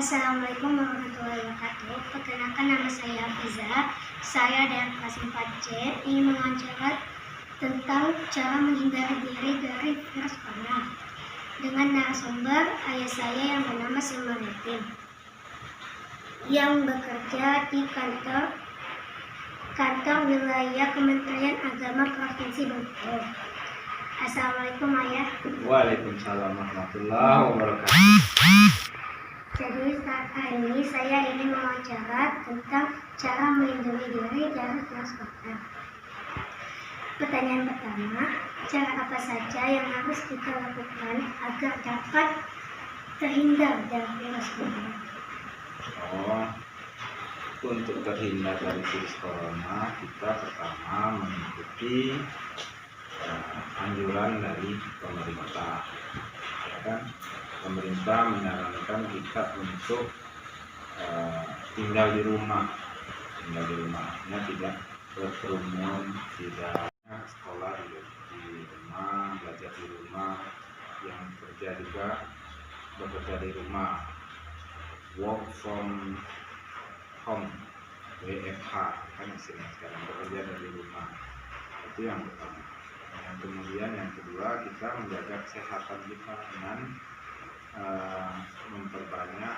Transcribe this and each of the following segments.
Assalamualaikum warahmatullahi wabarakatuh. Perkenalkan, nama saya Fiza. Saya dari kelas 4C ingin mengajarkan tentang cara menghindari diri dari virus corona dengan narasumber ayah saya yang bernama Sumaretin yang bekerja di kantor wilayah Kementerian Agama Provinsi Bengkulu. Assalamualaikum ayah. Waalaikumsalam warahmatullahi wabarakatuh. Jadi saat ini saya ingin mewawancara tentang cara melindungi diri dari virus corona. Pertanyaan pertama, cara apa saja yang harus kita lakukan agar dapat terhindar dari virus corona? Untuk terhindar dari virus corona, kita pertama mengikuti anjuran dari pemerintah, ya kan? Pemerintah menyarankan kita untuk tinggal di rumah, artinya tidak berkerumun, tidak sekolah di rumah, belajar di rumah, yang kerja juga bekerja di rumah, work from home, WFH kan istilahnya sekarang, bekerja dari rumah. Itu yang pertama. Yang kemudian yang kedua, kita menjaga kesehatan kita dengan memperbanyak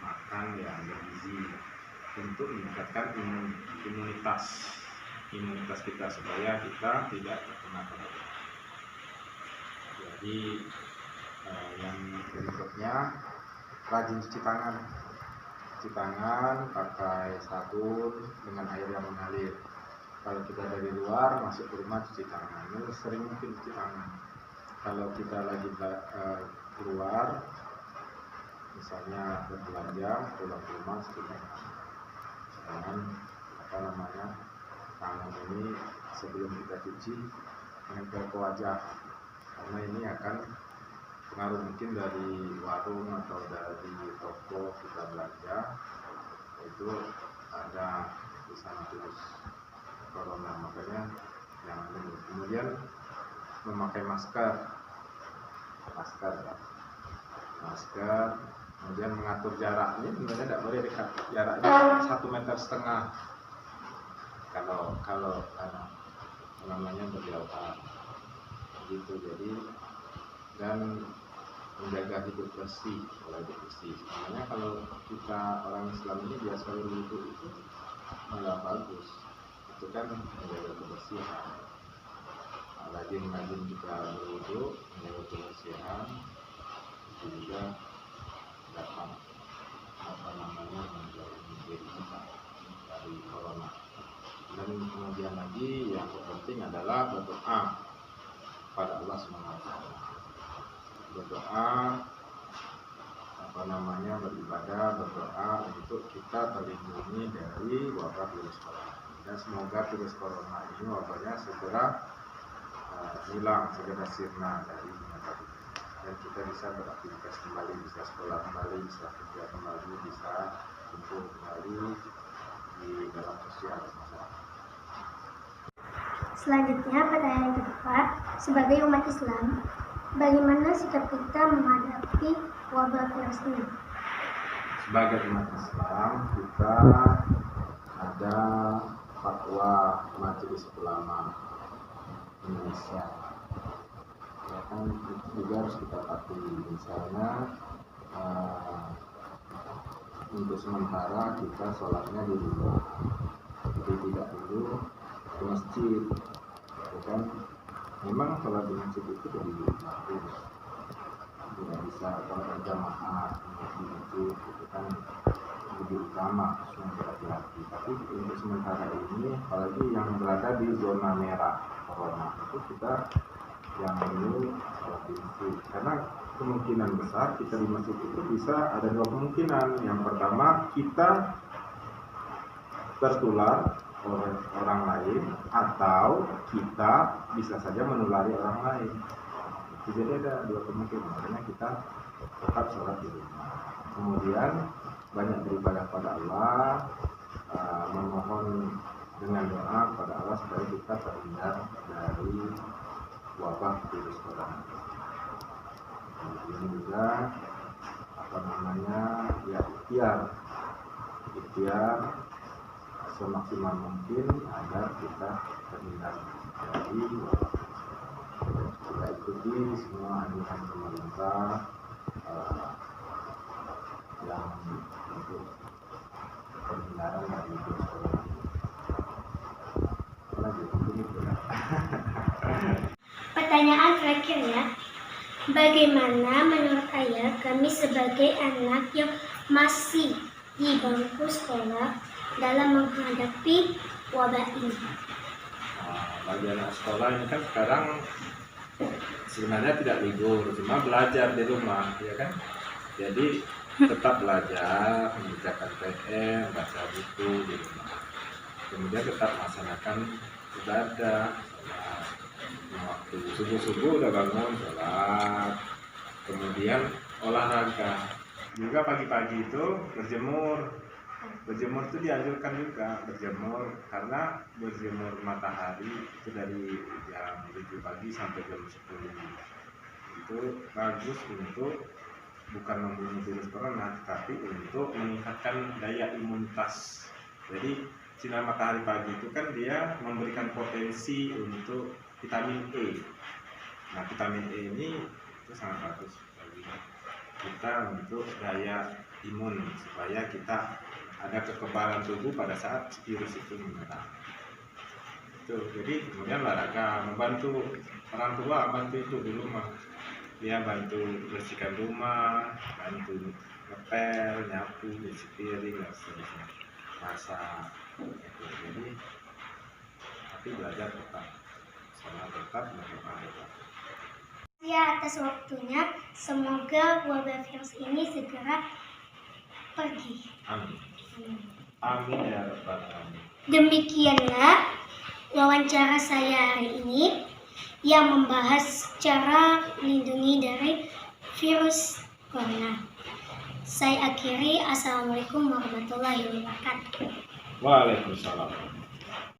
makan yang bergizi untuk meningkatkan imunitas kita supaya kita tidak terkena corona. Jadi yang berikutnya, rajin cuci tangan pakai sabun dengan air yang mengalir. Kalau kita dari luar masuk ke rumah, cuci tangan, sering mungkin cuci tangan. Kalau kita lagi keluar, misalnya berbelanja, pulang ke rumah, jangan tangan ini sebelum kita cuci menempel ke wajah, karena ini akan pengaruh mungkin dari warung atau dari toko kita belanja, itu ada di sana virus corona, makanya jangan dulu. Kemudian memakai masker, kemudian mengatur jarak. Ini sebenarnya tidak boleh dekat, jaraknya 1,5 meter kalau namanya berjauhan gitu. Jadi dan menjaga hidup bersih, makanya kalau kita orang Islam ini biasa berwudu itu malah bagus, itu kan menjaga kebersihan. Rajin kita berwudu, menjaga kebersihan, itu juga dapat menjauhi diri kita dari corona. Dan kemudian lagi yang terpenting adalah berdoa pada Allah SWT. Berdoa, beribadah, berdoa untuk kita terlindungi dari wabah virus corona. Dan semoga virus corona ini wabahnya segera hilang, segera sirna dari nyata, dan kita bisa beraktivitas kembali, bisa sekolah kembali, bisa kerja kembali, bisa kumpul kembali di dalam sosial. Selanjutnya, pertanyaan kedua, sebagai umat Islam, bagaimana sikap kita menghadapi wabah virus ini? Sebagai umat Islam, kita ada fatwa Majelis Ulama Indonesia, ya kan, itu juga harus kita patuhi. Misalnya untuk sementara kita sholatnya di rumah, jadi tidak perlu ke masjid, ya kan. Memang sholat di masjid itu lebih bagus, tidak bisa kalau berjamaah di masjid itu kan lebih utama, harus berhati-hati. Tapi untuk sementara ini, apalagi yang berada di zona merah corona, itu kita jangan dulu sholat di masjid, karena kemungkinan besar kita di masjid itu bisa ada dua kemungkinan. Yang pertama, kita tertular oleh orang lain, atau kita bisa saja menulari orang lain. Jadi ada dua kemungkinan, makanya kita tetap sholat di rumah. Kemudian banyak beribadah pada Allah, memohon dengan doa kepada Allah supaya kita terhindar dari wabah virus corona. Kemudian juga ikhtiar semaksimal mungkin agar kita terhindar dari kita ikuti semua anjuran pemerintah yang untuk perhindaran dari virus corona. Pertanyaan terakhirnya, bagaimana menurut Ayah kami sebagai anak yang masih di bangku sekolah dalam menghadapi wabah ini? Bagi anak sekolah ini kan sekarang sebenarnya tidak libur, cuma belajar di rumah, ya kan? Jadi tetap belajar, mengerjakan PR, baca buku di rumah. Kemudian tetap laksanakan ibadah, sholat. Waktu subuh-subuh udah bangun sholat, kemudian olahraga. Juga pagi-pagi itu berjemur itu dianjurkan juga berjemur, karena berjemur matahari itu dari jam 7 pagi sampai jam 10 itu bagus untuk bukan membunuh virus corona, tapi untuk meningkatkan daya imunitas. Jadi sinar matahari pagi itu kan dia memberikan potensi untuk vitamin E. Nah, vitamin E ini itu sangat bagus bagi kita untuk daya imun, supaya kita ada kekebalan tubuh pada saat virus itu menyerang. Jadi kemudian olahraga, membantu orang tua, bantu itu dulu mah. Dia bantu bersihkan rumah, bantu ngepel, nyapu, cuci piring, dan seterusnya, masak. Jadi tapi belajar tetap, sholat tetap, berdoa tetap. Ya, atas waktunya, semoga wabah virus ini segera pergi. Amin. Amin ya rabbal alamin. Demikianlah wawancara saya hari ini yang membahas cara melindungi dari virus corona. Saya akhiri. Assalamualaikum warahmatullahi wabarakatuh. Waalaikumsalam.